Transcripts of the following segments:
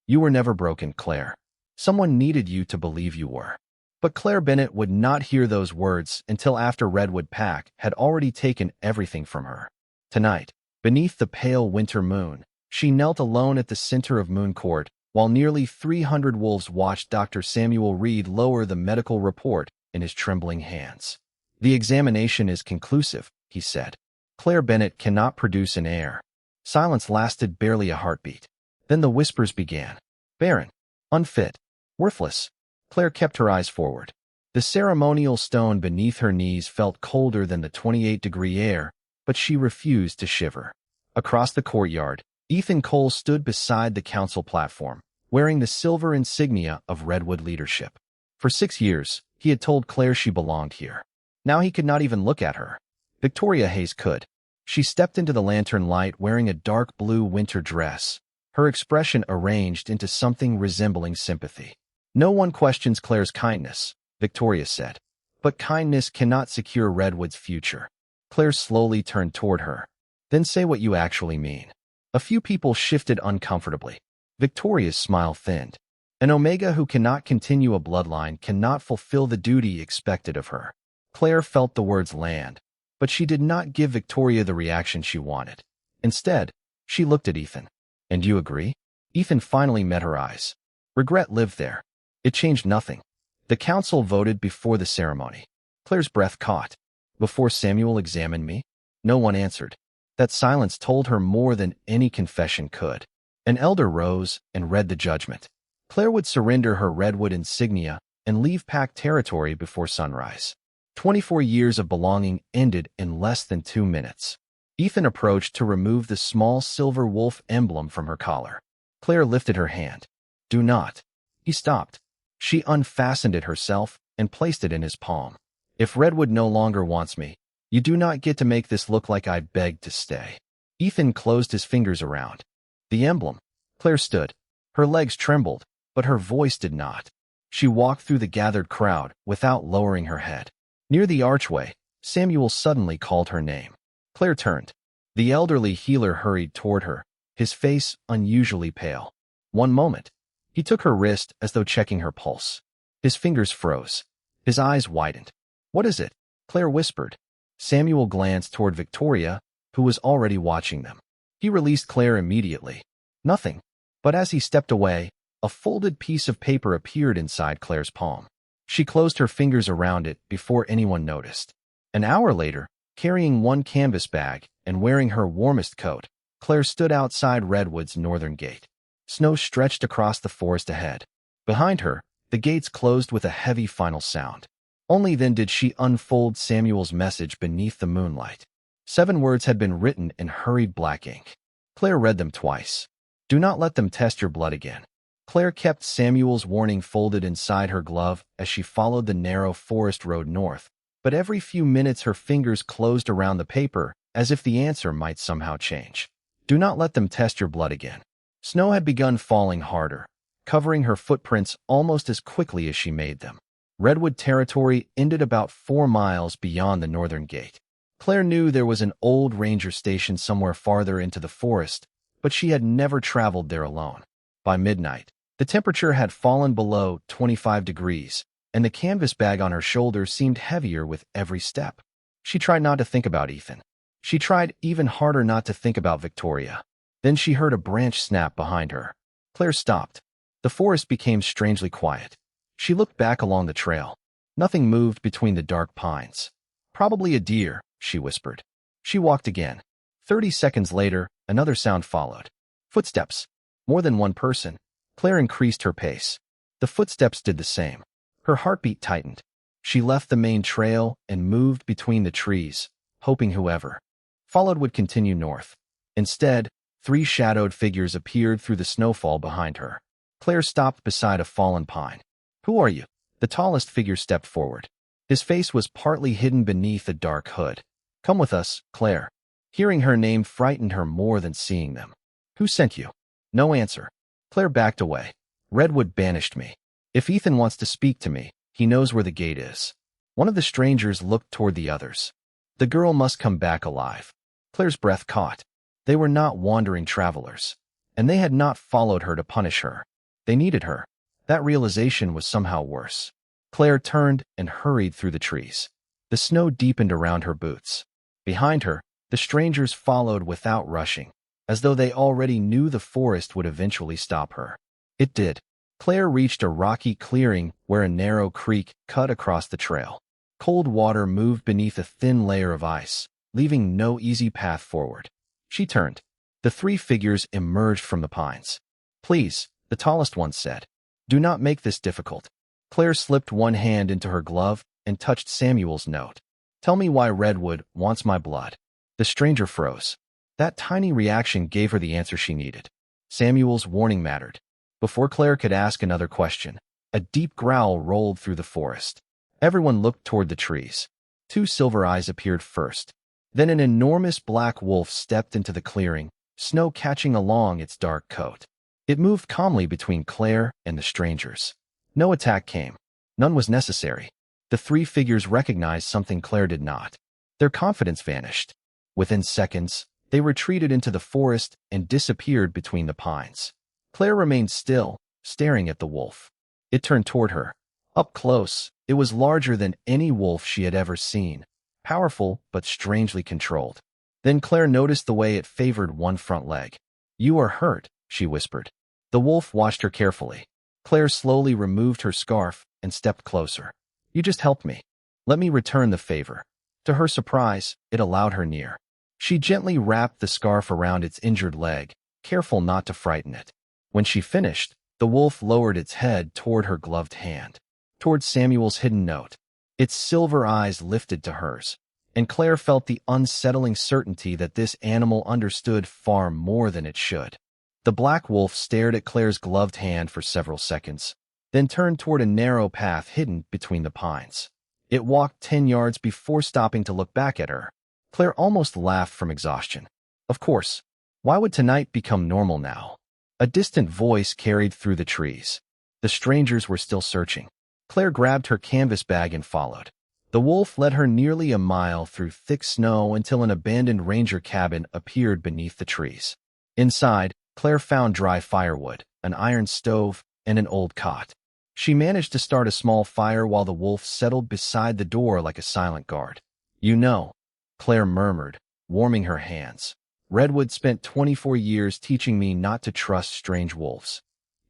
You were never broken, Claire. Someone needed you to believe you were. But Claire Bennett would not hear those words until after Redwood Pack had already taken everything from her. Tonight, beneath the pale winter moon, she knelt alone at the center of Moon Court, while nearly 300 wolves watched Dr. Samuel Reed lower the medical report in his trembling hands. The examination is conclusive, he said. Claire Bennett cannot produce an heir. Silence lasted barely a heartbeat. Then the whispers began. Barren. Unfit. Worthless. Claire kept her eyes forward. The ceremonial stone beneath her knees felt colder than the 28-degree air, but she refused to shiver. Across the courtyard, Ethan Cole stood beside the council platform, wearing the silver insignia of Redwood leadership. For 6 years, he had told Claire she belonged here. Now he could not even look at her. Victoria Hayes could. She stepped into the lantern light wearing a dark blue winter dress, her expression arranged into something resembling sympathy. No one questions Claire's kindness, Victoria said. But kindness cannot secure Redwood's future. Claire slowly turned toward her. Then say what you actually mean. A few people shifted uncomfortably. Victoria's smile thinned. An Omega who cannot continue a bloodline cannot fulfill the duty expected of her. Claire felt the words land, but she did not give Victoria the reaction she wanted. Instead, she looked at Ethan. And you agree? Ethan finally met her eyes. Regret lived there. It changed nothing. The council voted before the ceremony. Claire's breath caught. Before Samuel examined me? No one answered. That silence told her more than any confession could. An elder rose and read the judgment. Claire would surrender her Redwood insignia and leave Pack territory before sunrise. 24 years of belonging ended in less than 2 minutes. Ethan approached to remove the small silver wolf emblem from her collar. Claire lifted her hand. Do not. He stopped. She unfastened it herself and placed it in his palm. If Redwood no longer wants me, you do not get to make this look like I begged to stay. Ethan closed his fingers around the emblem. Claire stood. Her legs trembled, but her voice did not. She walked through the gathered crowd without lowering her head. Near the archway, Samuel suddenly called her name. Claire turned. The elderly healer hurried toward her, his face unusually pale. One moment. He took her wrist as though checking her pulse. His fingers froze. His eyes widened. What is it? Claire whispered. Samuel glanced toward Victoria, who was already watching them. He released Claire immediately. Nothing. But as he stepped away, a folded piece of paper appeared inside Claire's palm. She closed her fingers around it before anyone noticed. An hour later, carrying one canvas bag and wearing her warmest coat, Claire stood outside Redwood's northern gate. Snow stretched across the forest ahead. Behind her, the gates closed with a heavy final sound. Only then did she unfold Samuel's message beneath the moonlight. 7 words had been written in hurried black ink. Claire read them twice. Do not let them test your blood again. Claire kept Samuel's warning folded inside her glove as she followed the narrow forest road north, but every few minutes her fingers closed around the paper as if the answer might somehow change. Do not let them test your blood again. Snow had begun falling harder, covering her footprints almost as quickly as she made them. Redwood territory ended about 4 miles beyond the northern gate. Claire knew there was an old ranger station somewhere farther into the forest, but she had never traveled there alone. By midnight, the temperature had fallen below 25 degrees, and the canvas bag on her shoulder seemed heavier with every step. She tried not to think about Ethan. She tried even harder not to think about Victoria. Then she heard a branch snap behind her. Claire stopped. The forest became strangely quiet. She looked back along the trail. Nothing moved between the dark pines. Probably a deer, she whispered. She walked again. 30 seconds later, another sound followed. Footsteps. More than one person. Claire increased her pace. The footsteps did the same. Her heartbeat tightened. She left the main trail and moved between the trees, hoping whoever followed would continue north. Instead, 3 shadowed figures appeared through the snowfall behind her. Claire stopped beside a fallen pine. Who are you? The tallest figure stepped forward. His face was partly hidden beneath a dark hood. Come with us, Claire. Hearing her name frightened her more than seeing them. Who sent you? No answer. Claire backed away. Redwood banished me. If Ethan wants to speak to me, he knows where the gate is. One of the strangers looked toward the others. The girl must come back alive. Claire's breath caught. They were not wandering travelers, and they had not followed her to punish her. They needed her. That realization was somehow worse. Claire turned and hurried through the trees. The snow deepened around her boots. Behind her, the strangers followed without rushing, as though they already knew the forest would eventually stop her. It did. Claire reached a rocky clearing where a narrow creek cut across the trail. Cold water moved beneath a thin layer of ice, leaving no easy path forward. She turned. The three figures emerged from the pines. "Please," the tallest one said. "Do not make this difficult." Claire slipped one hand into her glove and touched Samuel's note. "Tell me why Redwood wants my blood." The stranger froze. That tiny reaction gave her the answer she needed. Samuel's warning mattered. Before Claire could ask another question, a deep growl rolled through the forest. Everyone looked toward the trees. Two silver eyes appeared first. Then an enormous black wolf stepped into the clearing, snow catching along its dark coat. It moved calmly between Claire and the strangers. No attack came. None was necessary. The three figures recognized something Claire did not. Their confidence vanished. Within seconds, they retreated into the forest and disappeared between the pines. Claire remained still, staring at the wolf. It turned toward her. Up close, it was larger than any wolf she had ever seen, powerful but strangely controlled. Then Claire noticed the way it favored one front leg. "You are hurt," she whispered. The wolf watched her carefully. Claire slowly removed her scarf and stepped closer. "You just helped me. Let me return the favor." To her surprise, it allowed her near. She gently wrapped the scarf around its injured leg, careful not to frighten it. When she finished, the wolf lowered its head toward her gloved hand, toward Samuel's hidden note. Its silver eyes lifted to hers, and Claire felt the unsettling certainty that this animal understood far more than it should. The black wolf stared at Claire's gloved hand for several seconds, then turned toward a narrow path hidden between the pines. It walked 10 yards before stopping to look back at her. Claire almost laughed from exhaustion. Of course. Why would tonight become normal now? A distant voice carried through the trees. The strangers were still searching. Claire grabbed her canvas bag and followed. The wolf led her nearly a mile through thick snow until an abandoned ranger cabin appeared beneath the trees. Inside, Claire found dry firewood, an iron stove, and an old cot. She managed to start a small fire while the wolf settled beside the door like a silent guard. "You know," Claire murmured, warming her hands. "Redwood spent 24 years teaching me not to trust strange wolves."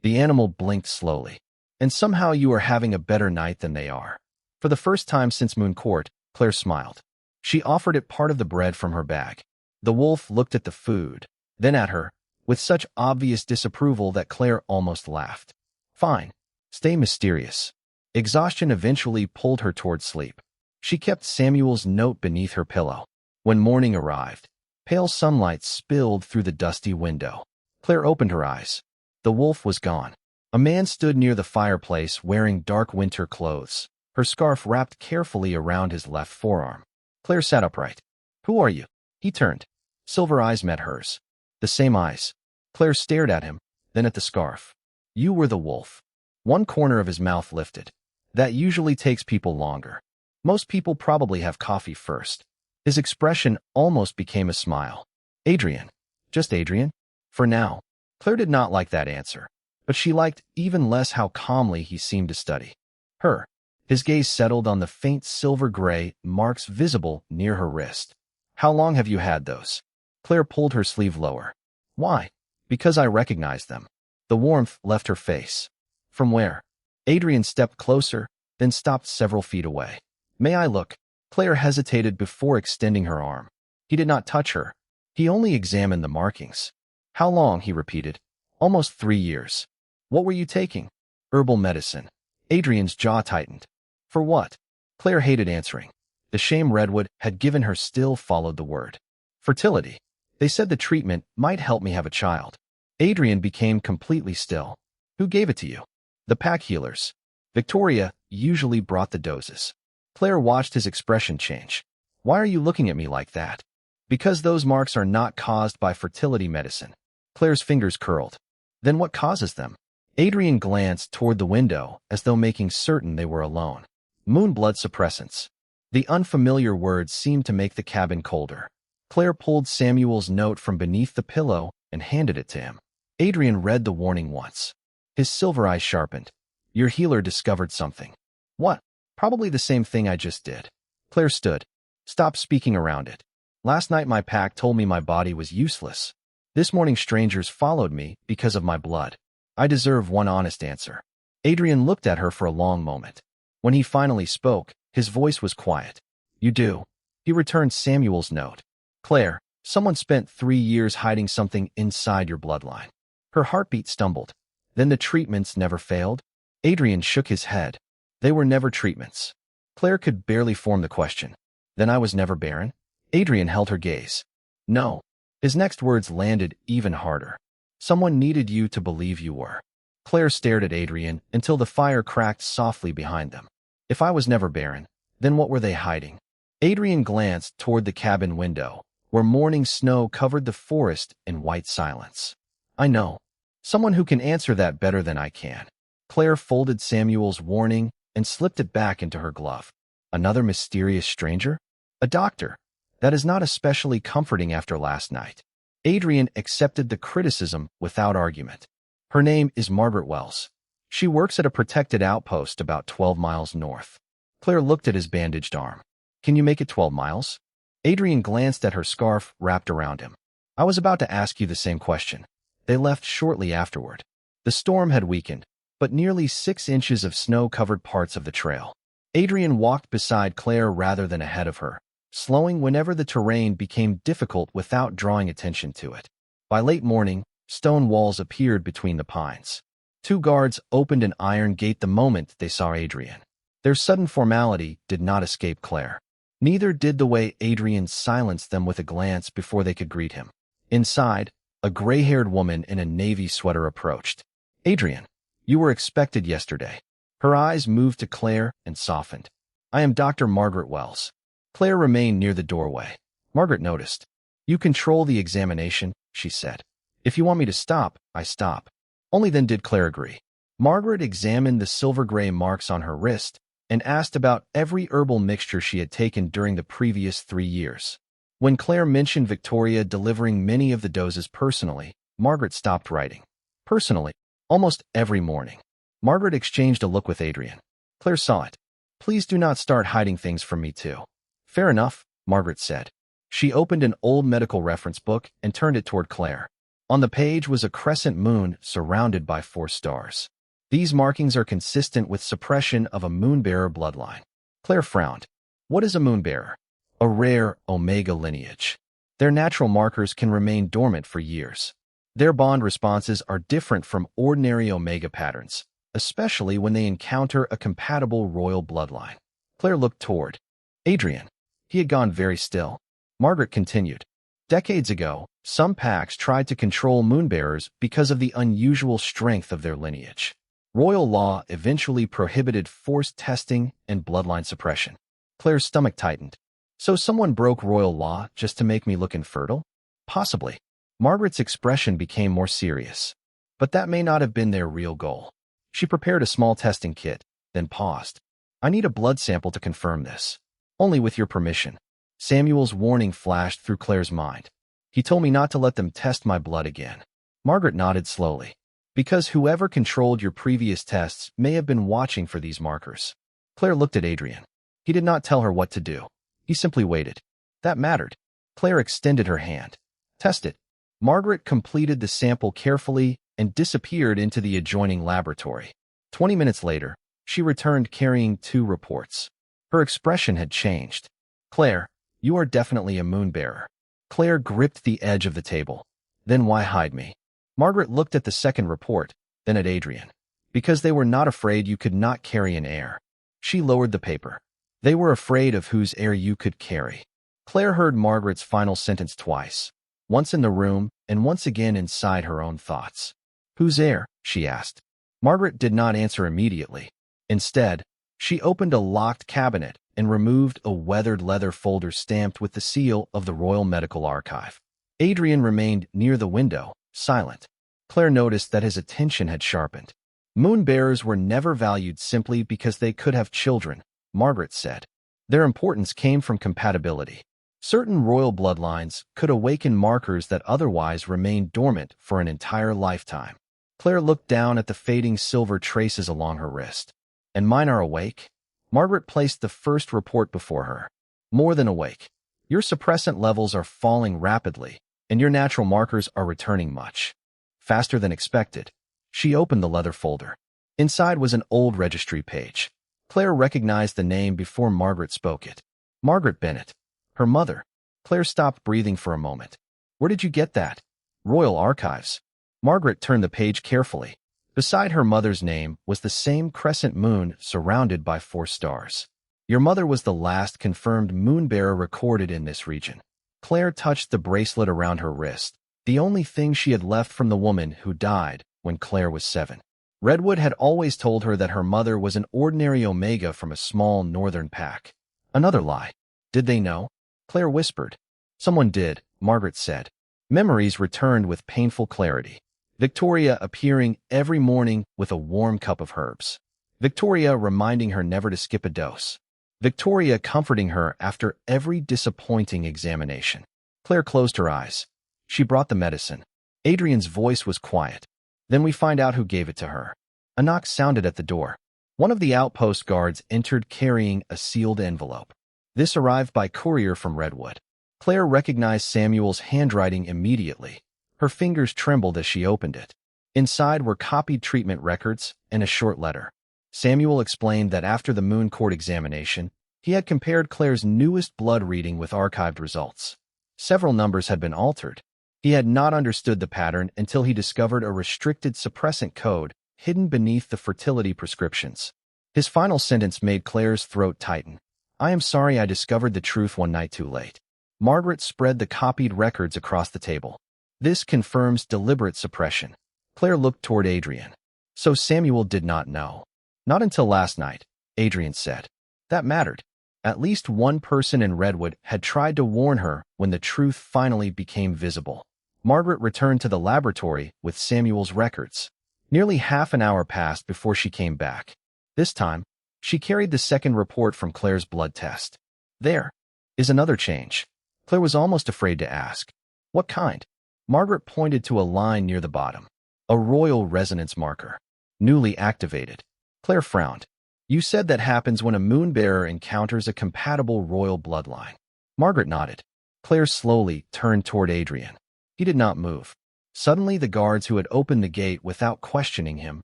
The animal blinked slowly. "And somehow you are having a better night than they are." For the first time since Moon Court, Claire smiled. She offered it part of the bread from her bag. The wolf looked at the food, then at her, with such obvious disapproval that Claire almost laughed. "Fine. Stay mysterious." Exhaustion eventually pulled her toward sleep. She kept Samuel's note beneath her pillow. When morning arrived, pale sunlight spilled through the dusty window. Claire opened her eyes. The wolf was gone. A man stood near the fireplace wearing dark winter clothes, her scarf wrapped carefully around his left forearm. Claire sat upright. "Who are you?" He turned. Silver eyes met hers. The same eyes. Claire stared at him, then at the scarf. "You were the wolf." One corner of his mouth lifted. "That usually takes people longer. Most people probably have coffee first." His expression almost became a smile. "Adrian. Just Adrian?" For now. Claire did not like that answer, but she liked even less how calmly he seemed to study her. His gaze settled on the faint silver-gray marks visible near her wrist. "How long have you had those?" Claire pulled her sleeve lower. "Why?" "Because I recognized them." The warmth left her face. "From where?" Adrian stepped closer, then stopped several feet away. "May I look?" Claire hesitated before extending her arm. He did not touch her. He only examined the markings. "How long?" he repeated. "Almost 3 years." "What were you taking?" "Herbal medicine." Adrian's jaw tightened. "For what?" Claire hated answering. The shame Redwood had given her still followed the word. "Fertility. They said the treatment might help me have a child." Adrian became completely still. "Who gave it to you?" "The pack healers. Victoria usually brought the doses." Claire watched his expression change. "Why are you looking at me like that?" "Because those marks are not caused by fertility medicine." Claire's fingers curled. "Then what causes them?" Adrian glanced toward the window as though making certain they were alone. "Moonblood suppressants." The unfamiliar words seemed to make the cabin colder. Claire pulled Samuel's note from beneath the pillow and handed it to him. Adrian read the warning once. His silver eyes sharpened. Your healer discovered something. What? Probably the same thing I just did. Claire stood. Stop speaking around it. Last night my pack told me my body was useless. This morning strangers followed me because of my blood. I deserve one honest answer. Adrian looked at her for a long moment. When he finally spoke, his voice was quiet. You do. He returned Samuel's note. Claire, someone spent 3 years hiding something inside your bloodline. Her heartbeat stumbled. Then the treatments never failed? Adrian shook his head. They were never treatments. Claire could barely form the question. Then I was never barren? Adrian held her gaze. No. His next words landed even harder. Someone needed you to believe you were. Claire stared at Adrian until the fire cracked softly behind them. If I was never barren, then what were they hiding? Adrian glanced toward the cabin window, where morning snow covered the forest in white silence. I know. Someone who can answer that better than I can. Claire folded Samuel's warning and slipped it back into her glove. Another mysterious stranger? A doctor. That is not especially comforting after last night. Adrian accepted the criticism without argument. Her name is Margaret Wells. She works at a protected outpost about 12 miles north. Claire looked at his bandaged arm. Can you make it 12 miles? Adrian glanced at her scarf wrapped around him. I was about to ask you the same question. They left shortly afterward. The storm had weakened, but nearly 6 inches of snow covered parts of the trail. Adrian walked beside Claire rather than ahead of her, slowing whenever the terrain became difficult without drawing attention to it. By late morning, stone walls appeared between the pines. 2 guards opened an iron gate the moment they saw Adrian. Their sudden formality did not escape Claire. Neither did the way Adrian silenced them with a glance before they could greet him. Inside, a gray-haired woman in a navy sweater approached. Adrian, you were expected yesterday. Her eyes moved to Claire and softened. I am Dr. Margaret Wells. Claire remained near the doorway. Margaret noticed. You control the examination, she said. If you want me to stop, I stop. Only then did Claire agree. Margaret examined the silver-gray marks on her wrist and asked about every herbal mixture she had taken during the previous 3 years. When Claire mentioned Victoria delivering many of the doses personally, Margaret stopped writing. Personally, almost every morning. Margaret exchanged a look with Adrian. Claire saw it. Please do not start hiding things from me too. Fair enough, Margaret said. She opened an old medical reference book and turned it toward Claire. On the page was a crescent moon surrounded by 4 stars. These markings are consistent with suppression of a moonbearer bloodline. Claire frowned. What is a moonbearer? A rare omega lineage. Their natural markers can remain dormant for years. Their bond responses are different from ordinary omega patterns, especially when they encounter a compatible royal bloodline. Claire looked toward Adrian. He had gone very still. Margaret continued. Decades ago, some packs tried to control moonbearers because of the unusual strength of their lineage. Royal law eventually prohibited forced testing and bloodline suppression. Claire's stomach tightened. So someone broke royal law just to make me look infertile? Possibly. Margaret's expression became more serious. But that may not have been their real goal. She prepared a small testing kit, then paused. I need a blood sample to confirm this. Only with your permission. Samuel's warning flashed through Claire's mind. He told me not to let them test my blood again. Margaret nodded slowly. Because whoever controlled your previous tests may have been watching for these markers. Claire looked at Adrian. He did not tell her what to do. He simply waited. That mattered. Claire extended her hand. Test it. Margaret completed the sample carefully and disappeared into the adjoining laboratory. 20 minutes later, she returned carrying 2 reports. Her expression had changed. Claire, you are definitely a moonbearer. Claire gripped the edge of the table. Then why hide me? Margaret looked at the second report, then at Adrian. Because they were not afraid you could not carry an heir. She lowered the paper. They were afraid of whose heir you could carry. Claire heard Margaret's final sentence twice, once in the room and once again inside her own thoughts. Whose heir? She asked. Margaret did not answer immediately. Instead, she opened a locked cabinet and removed a weathered leather folder stamped with the seal of the Royal Medical Archive. Adrian remained near the window, silent. Claire noticed that his attention had sharpened. Moonbearers were never valued simply because they could have children, Margaret said. Their importance came from compatibility. Certain royal bloodlines could awaken markers that otherwise remained dormant for an entire lifetime. Claire looked down at the fading silver traces along her wrist. And mine are awake? Margaret placed the first report before her. More than awake. Your suppressant levels are falling rapidly, and your natural markers are returning much faster than expected. She opened the leather folder. Inside was an old registry page. Claire recognized the name before Margaret spoke it. Margaret Bennett. Her mother. Claire stopped breathing for a moment. Where did you get that? Royal Archives. Margaret turned the page carefully. Beside her mother's name was the same crescent moon surrounded by 4 stars. Your mother was the last confirmed moonbearer recorded in this region. Claire touched the bracelet around her wrist, the only thing she had left from the woman who died when Claire was 7. Redwood had always told her that her mother was an ordinary Omega from a small northern pack. Another lie. Did they know? Claire whispered. Someone did, Margaret said. Memories returned with painful clarity. Victoria appearing every morning with a warm cup of herbs. Victoria reminding her never to skip a dose. Victoria comforting her after every disappointing examination. Claire closed her eyes. She brought the medicine. Adrian's voice was quiet. Then we find out who gave it to her. A knock sounded at the door. One of the outpost guards entered carrying a sealed envelope. This arrived by courier from Redwood. Claire recognized Samuel's handwriting immediately. Her fingers trembled as she opened it. Inside were copied treatment records and a short letter. Samuel explained that after the Moon Court examination, he had compared Claire's newest blood reading with archived results. Several numbers had been altered. He had not understood the pattern until he discovered a restricted suppressant code hidden beneath the fertility prescriptions. His final sentence made Claire's throat tighten. I am sorry I discovered the truth one night too late. Margaret spread the copied records across the table. This confirms deliberate suppression. Claire looked toward Adrian. So Samuel did not know. Not until last night, Adrian said. That mattered. At least one person in Redwood had tried to warn her when the truth finally became visible. Margaret returned to the laboratory with Samuel's records. Nearly half an hour passed before she came back. This time, she carried the second report from Claire's blood test. There is another change. Claire was almost afraid to ask. What kind? Margaret pointed to a line near the bottom. A royal resonance marker. Newly activated. Claire frowned. You said that happens when a moonbearer encounters a compatible royal bloodline. Margaret nodded. Claire slowly turned toward Adrian. He did not move. Suddenly the guards who had opened the gate without questioning him,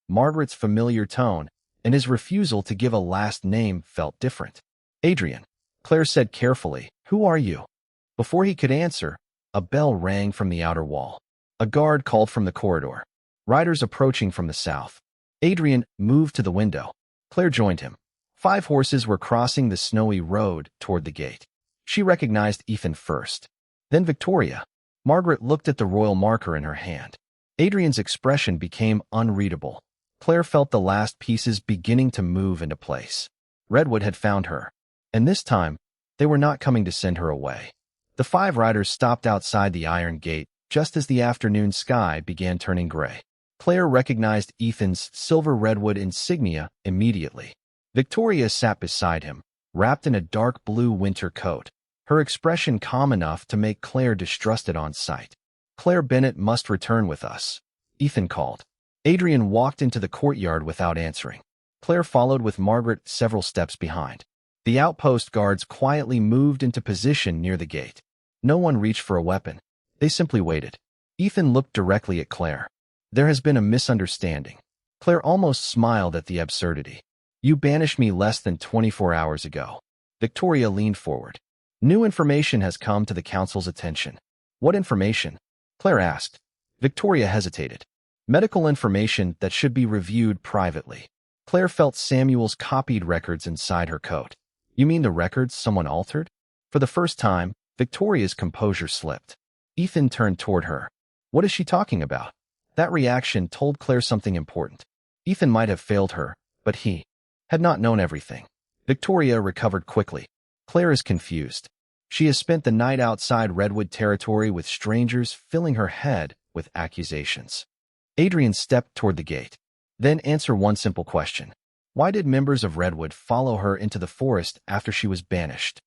Margaret's familiar tone, and his refusal to give a last name felt different. Adrian. Claire said carefully, who are you? Before he could answer, a bell rang from the outer wall. A guard called from the corridor. Riders approaching from the south. Adrian moved to the window. Claire joined him. 5 horses were crossing the snowy road toward the gate. She recognized Ethan first. Then Victoria. Margaret looked at the royal marker in her hand. Adrian's expression became unreadable. Claire felt the last pieces beginning to move into place. Redwood had found her. And this time, they were not coming to send her away. The 5 riders stopped outside the iron gate just as the afternoon sky began turning gray. Claire recognized Ethan's silver redwood insignia immediately. Victoria sat beside him, wrapped in a dark blue winter coat, her expression calm enough to make Claire distrusted on sight. Claire Bennett must return with us, Ethan called. Adrian walked into the courtyard without answering. Claire followed with Margaret several steps behind. The outpost guards quietly moved into position near the gate. No one reached for a weapon. They simply waited. Ethan looked directly at Claire. There has been a misunderstanding. Claire almost smiled at the absurdity. You banished me less than 24 hours ago. Victoria leaned forward. New information has come to the council's attention. What information? Claire asked. Victoria hesitated. Medical information that should be reviewed privately. Claire felt Samuel's copied records inside her coat. You mean the records someone altered? For the first time, Victoria's composure slipped. Ethan turned toward her. What is she talking about? That reaction told Claire something important. Ethan might have failed her, but he had not known everything. Victoria recovered quickly. Claire is confused. She has spent the night outside Redwood territory with strangers filling her head with accusations. Adrian stepped toward the gate. Then answer one simple question. Why did members of Redwood follow her into the forest after she was banished?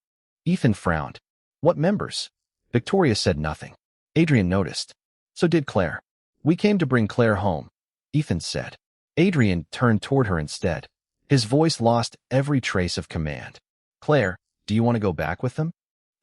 Ethan frowned. What members? Victoria said nothing. Adrian noticed. So did Claire. We came to bring Claire home. Ethan said. Adrian turned toward her instead. His voice lost every trace of command. Claire, do you want to go back with them?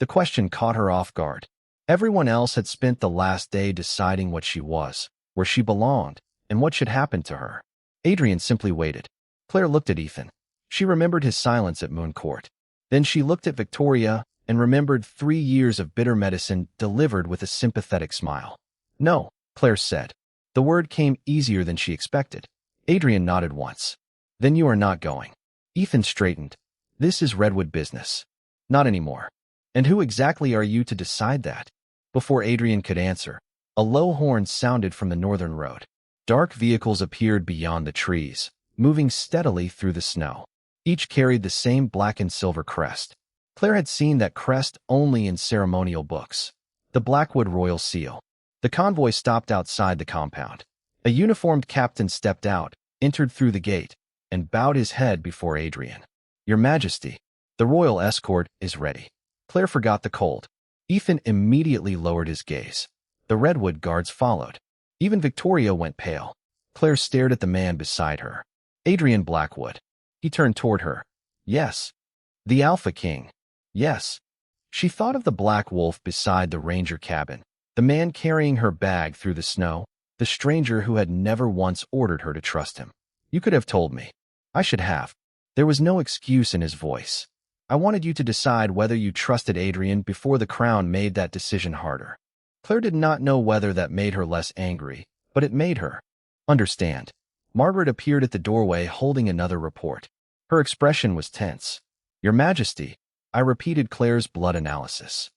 The question caught her off guard. Everyone else had spent the last day deciding what she was, where she belonged, and what should happen to her. Adrian simply waited. Claire looked at Ethan. She remembered his silence at Moon Court. Then she looked at Victoria and remembered 3 years of bitter medicine delivered with a sympathetic smile. No, Claire said. The word came easier than she expected. Adrian nodded once. Then you are not going. Ethan straightened. This is Redwood business. Not anymore. And who exactly are you to decide that? Before Adrian could answer, a low horn sounded from the northern road. Dark vehicles appeared beyond the trees, moving steadily through the snow. Each carried the same black and silver crest. Claire had seen that crest only in ceremonial books. The Blackwood Royal Seal. The convoy stopped outside the compound. A uniformed captain stepped out, entered through the gate, and bowed his head before Adrian. Your Majesty, the royal escort is ready. Claire forgot the cold. Ethan immediately lowered his gaze. The Redwood guards followed. Even Victoria went pale. Claire stared at the man beside her. Adrian Blackwood. He turned toward her. Yes. The Alpha King. Yes. She thought of the black wolf beside the ranger cabin, the man carrying her bag through the snow, the stranger who had never once ordered her to trust him. You could have told me. I should have. There was no excuse in his voice. I wanted you to decide whether you trusted Adrian before the crown made that decision harder. Claire did not know whether that made her less angry, but it made her. Understand. Margaret appeared at the doorway holding another report. Her expression was tense. Your Majesty, I repeated Claire's blood analysis.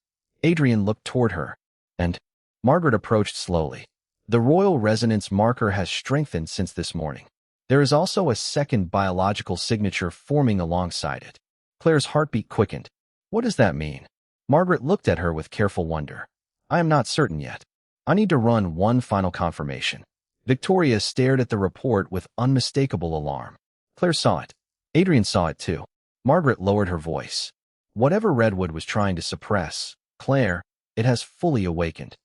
Adrian looked toward her, and Margaret approached slowly. The royal resonance marker has strengthened since this morning. There is also a second biological signature forming alongside it. Claire's heartbeat quickened. What does that mean? Margaret looked at her with careful wonder. I am not certain yet. I need to run one final confirmation. Victoria stared at the report with unmistakable alarm. Claire saw it. Adrian saw it too. Margaret lowered her voice. Whatever Redwood was trying to suppress, Claire, it has fully awakened.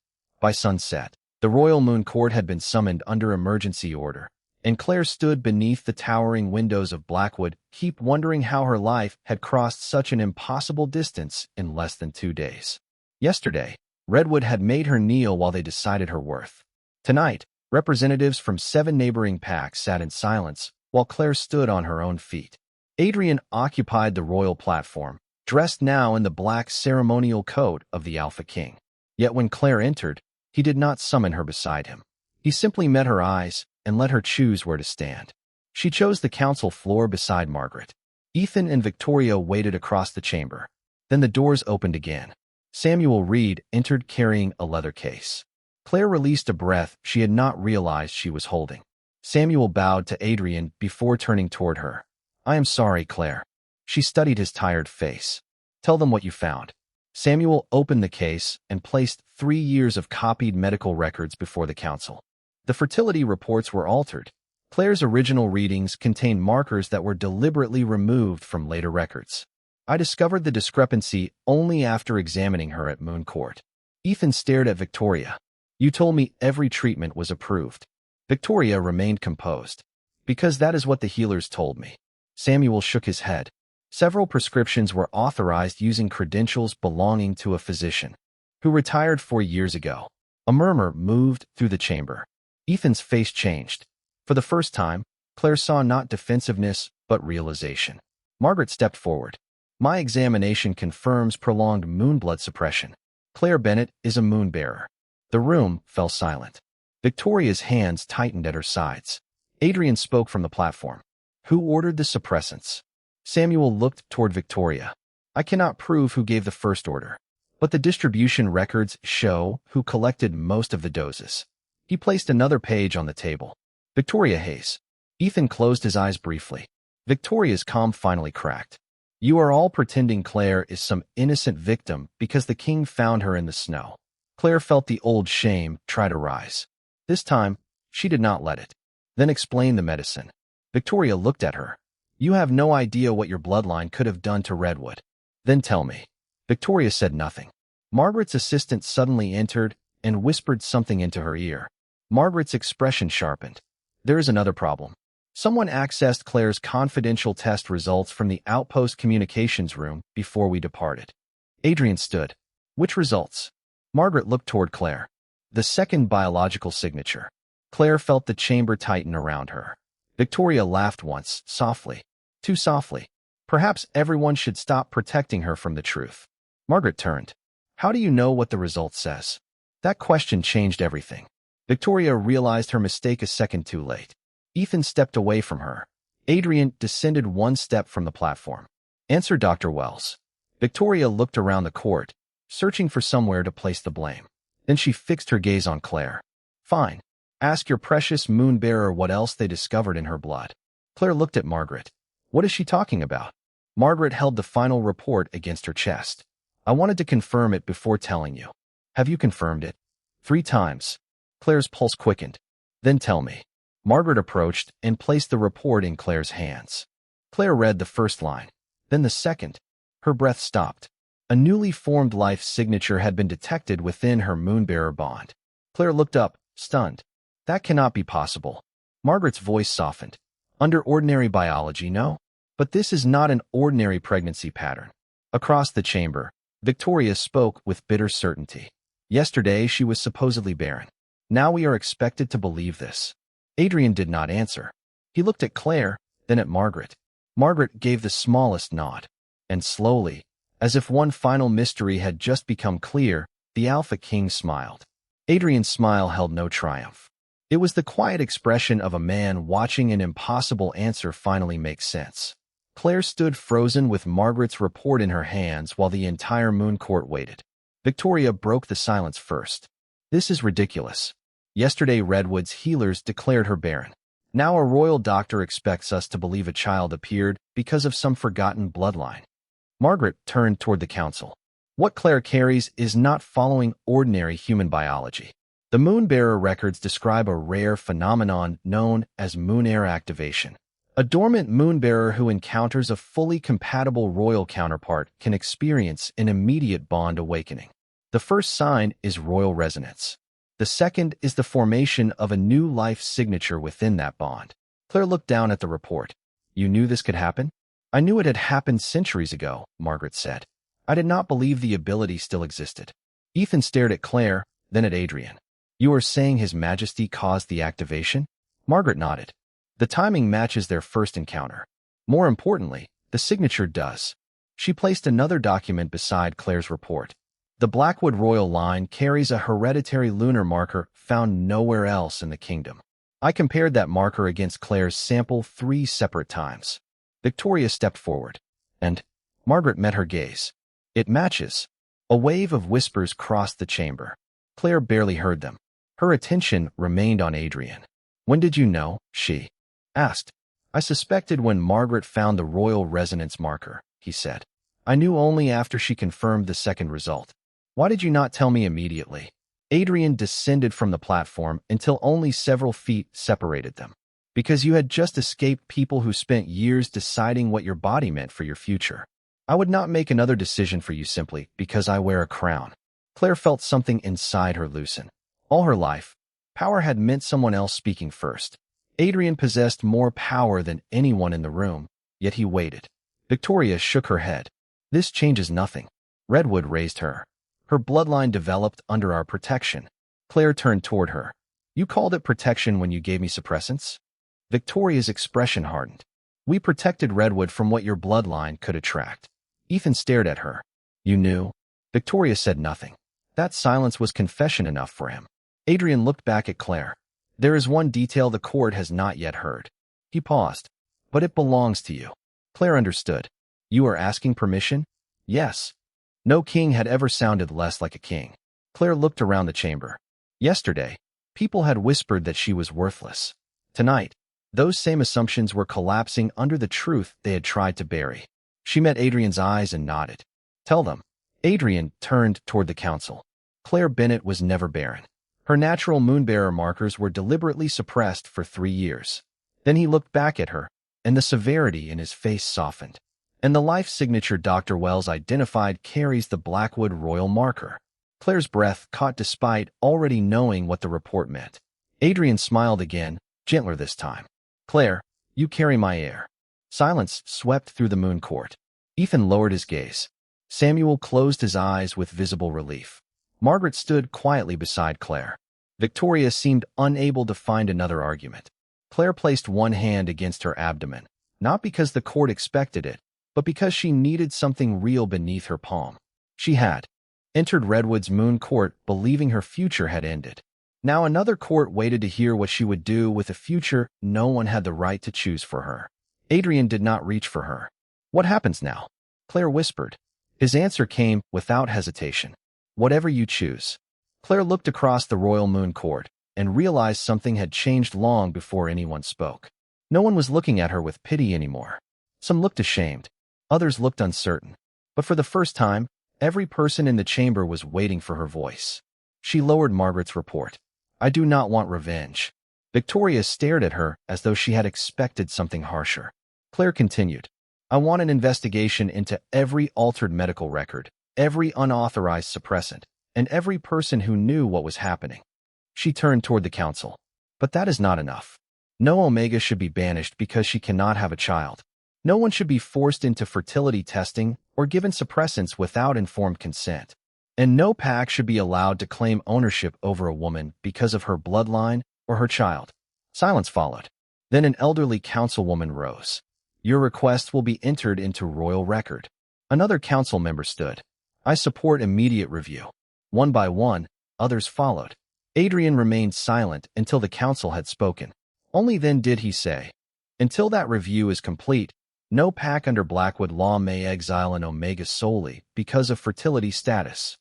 By sunset, the Royal Moon Court had been summoned under emergency order, and Claire stood beneath the towering windows of Blackwood, keep wondering how her life had crossed such an impossible distance in less than 2 days. Yesterday, Redwood had made her kneel while they decided her worth. Tonight, representatives from 7 neighboring packs sat in silence while Claire stood on her own feet. Adrian occupied the royal platform, dressed now in the black ceremonial coat of the Alpha King. Yet when Claire entered, he did not summon her beside him. He simply met her eyes and let her choose where to stand. She chose the council floor beside Margaret. Ethan and Victoria waited across the chamber. Then the doors opened again. Samuel Reed entered carrying a leather case. Claire released a breath she had not realized she was holding. Samuel bowed to Adrian before turning toward her. I am sorry, Claire. She studied his tired face. Tell them what you found. Samuel opened the case and placed 3 years of copied medical records before the council. The fertility reports were altered. Claire's original readings contained markers that were deliberately removed from later records. I discovered the discrepancy only after examining her at Moon Court. Ethan stared at Victoria. You told me every treatment was approved. Victoria remained composed. Because that is what the healers told me. Samuel shook his head. Several prescriptions were authorized using credentials belonging to a physician who retired 4 years ago. A murmur moved through the chamber. Ethan's face changed. For the first time, Claire saw not defensiveness, but realization. Margaret stepped forward. My examination confirms prolonged moonblood suppression. Claire Bennett is a moonbearer. The room fell silent. Victoria's hands tightened at her sides. Adrian spoke from the platform. Who ordered the suppressants? Samuel looked toward Victoria. I cannot prove who gave the first order, but the distribution records show who collected most of the doses. He placed another page on the table. Victoria Hayes. Ethan closed his eyes briefly. Victoria's calm finally cracked. You are all pretending Claire is some innocent victim because the king found her in the snow. Claire felt the old shame try to rise. This time, she did not let it. Then explain the medicine. Victoria looked at her. You have no idea what your bloodline could have done to Redwood. Then tell me. Victoria said nothing. Margaret's assistant suddenly entered and whispered something into her ear. Margaret's expression sharpened. There is another problem. Someone accessed Claire's confidential test results from the outpost communications room before we departed. Adrian stood. Which results? Margaret looked toward Claire. The second biological signature. Claire felt the chamber tighten around her. Victoria laughed once, softly. Too softly. Perhaps everyone should stop protecting her from the truth. Margaret turned. How do you know what the result says? That question changed everything. Victoria realized her mistake a second too late. Ethan stepped away from her. Adrian descended one step from the platform. Answer, Dr. Wells. Victoria looked around the court, searching for somewhere to place the blame. Then she fixed her gaze on Claire. Fine. Ask your precious moonbearer what else they discovered in her blood. Claire looked at Margaret. What is she talking about? Margaret held the final report against her chest. I wanted to confirm it before telling you. Have you confirmed it? 3 times. Claire's pulse quickened. Then tell me. Margaret approached and placed the report in Claire's hands. Claire read the first line, then the second. Her breath stopped. A newly formed life signature had been detected within her moonbearer bond. Claire looked up, stunned. That cannot be possible. Margaret's voice softened. Under ordinary biology, no. But this is not an ordinary pregnancy pattern. Across the chamber, Victoria spoke with bitter certainty. Yesterday she was supposedly barren. Now we are expected to believe this. Adrian did not answer. He looked at Claire, then at Margaret. Margaret gave the smallest nod. And slowly, as if one final mystery had just become clear, the Alpha King smiled. Adrian's smile held no triumph. It was the quiet expression of a man watching an impossible answer finally make sense. Claire stood frozen with Margaret's report in her hands while the entire moon court waited. Victoria broke the silence first. This is ridiculous. Yesterday Redwood's healers declared her barren. Now a royal doctor expects us to believe a child appeared because of some forgotten bloodline. Margaret turned toward the council. What Claire carries is not following ordinary human biology. The moonbearer records describe a rare phenomenon known as moon heir activation. A dormant moonbearer who encounters a fully compatible royal counterpart can experience an immediate bond awakening. The first sign is royal resonance. The second is the formation of a new life signature within that bond. Claire looked down at the report. You knew this could happen? I knew it had happened centuries ago, Margaret said. I did not believe the ability still existed. Ethan stared at Claire, then at Adrian. You are saying His Majesty caused the activation? Margaret nodded. The timing matches their first encounter. More importantly, the signature does. She placed another document beside Claire's report. The Blackwood royal line carries a hereditary lunar marker found nowhere else in the kingdom. I compared that marker against Claire's sample 3 separate times. Victoria stepped forward, and Margaret met her gaze. It matches. A wave of whispers crossed the chamber. Claire barely heard them. Her attention remained on Adrian. When did you know? She asked. I suspected when Margaret found the royal resonance marker, he said. I knew only after she confirmed the second result. Why did you not tell me immediately? Adrian descended from the platform until only several feet separated them. Because you had just escaped people who spent years deciding what your body meant for your future. I would not make another decision for you simply because I wear a crown. Claire felt something inside her loosen. All her life, power had meant someone else speaking first. Adrian possessed more power than anyone in the room, yet he waited. Victoria shook her head. This changes nothing. Redwood raised her. Her bloodline developed under our protection. Claire turned toward her. You called it protection when you gave me suppressants? Victoria's expression hardened. We protected Redwood from what your bloodline could attract. Ethan stared at her. You knew? Victoria said nothing. That silence was confession enough for him. Adrian looked back at Claire. There is one detail the court has not yet heard. He paused. But it belongs to you. Claire understood. You are asking permission? Yes. No king had ever sounded less like a king. Claire looked around the chamber. Yesterday, people had whispered that she was worthless. Tonight, those same assumptions were collapsing under the truth they had tried to bury. She met Adrian's eyes and nodded. Tell them. Adrian turned toward the council. Claire Bennett was never barren. Her natural moonbearer markers were deliberately suppressed for 3 years. Then he looked back at her, and the severity in his face softened. And the life signature Dr. Wells identified carries the Blackwood royal marker. Claire's breath caught despite already knowing what the report meant. Adrian smiled again, Gentler this time. Claire, you carry my heir. Silence swept through the moon court. Ethan lowered his gaze. Samuel closed his eyes with visible relief. Margaret stood quietly beside Claire. Victoria seemed unable to find another argument. Claire placed one hand against her abdomen, not because the court expected it, but because she needed something real beneath her palm. She had entered Redwood's moon court believing her future had ended. Now another court waited to hear what she would do with a future no one had the right to choose for her. Adrian did not reach for her. What happens now? Claire whispered. His answer came without hesitation. Whatever you choose. Claire looked across the royal moon court and realized something had changed long before anyone spoke. No one was looking at her with pity anymore. Some looked ashamed. Others looked uncertain. But for the first time, every person in the chamber was waiting for her voice. She lowered Margaret's report. I do not want revenge. Victoria stared at her as though she had expected something harsher. Claire continued. I want an investigation into every altered medical record, every unauthorized suppressant, and every person who knew what was happening. She turned toward the council. But that is not enough. No Omega should be banished because she cannot have a child. No one should be forced into fertility testing or given suppressants without informed consent. And no pack should be allowed to claim ownership over a woman because of her bloodline or her child. Silence followed. Then an elderly councilwoman rose. Your request will be entered into royal record. Another council member stood. I support immediate review. One by one, others followed. Adrian remained silent until the council had spoken. Only then did he say, until that review is complete, no pack under Blackwood law may exile an Omega solely because of fertility status.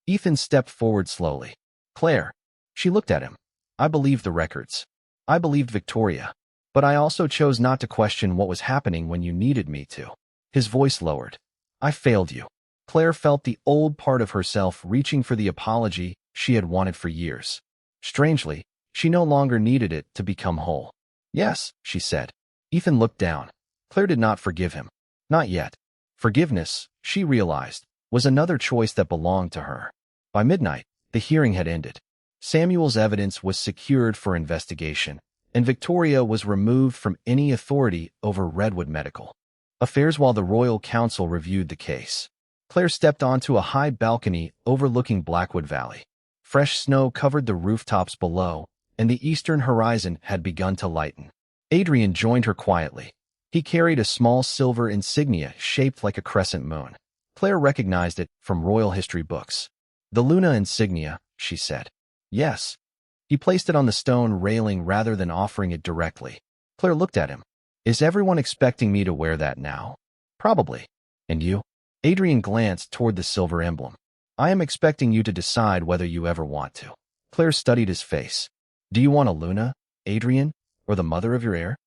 Ethan stepped forward slowly. Claire. She looked at him. I believed the records. I believed Victoria. But I also chose not to question what was happening when you needed me to. His voice lowered. I failed you. Claire felt the old part of herself reaching for the apology she had wanted for years. Strangely, she no longer needed it to become whole. Yes, she said. Ethan looked down. Claire did not forgive him. Not yet. Forgiveness, she realized, was another choice that belonged to her. By midnight, the hearing had ended. Samuel's evidence was secured for investigation, and Victoria was removed from any authority over Redwood Medical Affairs while the Royal Council reviewed the case. Claire stepped onto a high balcony overlooking Blackwood Valley. Fresh snow covered the rooftops below, and the eastern horizon had begun to lighten. Adrian joined her quietly. He carried a small silver insignia shaped like a crescent moon. Claire recognized it from royal history books. The Luna insignia, she said. Yes. He placed it on the stone railing rather than offering it directly. Claire looked at him. Is everyone expecting me to wear that now? Probably. And you? Adrian glanced toward the silver emblem. I am expecting you to decide whether you ever want to. Claire studied his face. Do you want a Luna, Adrian, or the mother of your heir?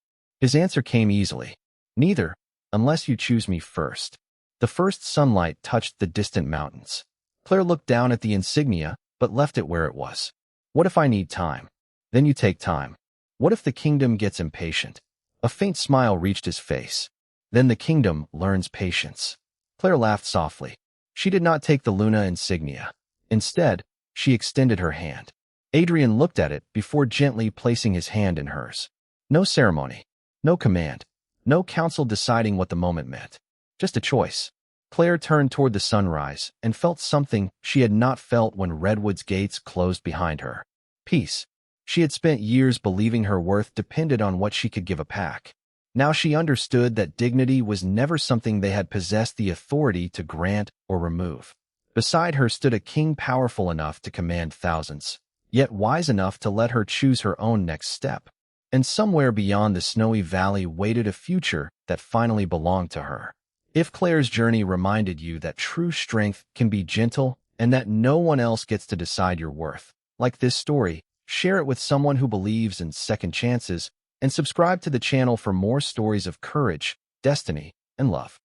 His answer came easily. Neither, unless you choose me first. The first sunlight touched the distant mountains. Claire looked down at the insignia, but left it where it was. What if I need time? Then you take time. What if the kingdom gets impatient? A faint smile reached his face. Then the kingdom learns patience. Claire laughed softly. She did not take the Luna insignia. Instead, she extended her hand. Adrian looked at it before gently placing his hand in hers. No ceremony. No command. No council deciding what the moment meant. Just a choice. Claire turned toward the sunrise and felt something she had not felt when Redwood's gates closed behind her. Peace. She had spent years believing her worth depended on what she could give a pack. Now she understood that dignity was never something they had possessed the authority to grant or remove. Beside her stood a king powerful enough to command thousands, yet wise enough to let her choose her own next step. And somewhere beyond the snowy valley waited a future that finally belonged to her. If Claire's journey reminded you that true strength can be gentle and that no one else gets to decide your worth, like this story, share it with someone who believes in second chances, and subscribe to the channel for more stories of courage, destiny, and love.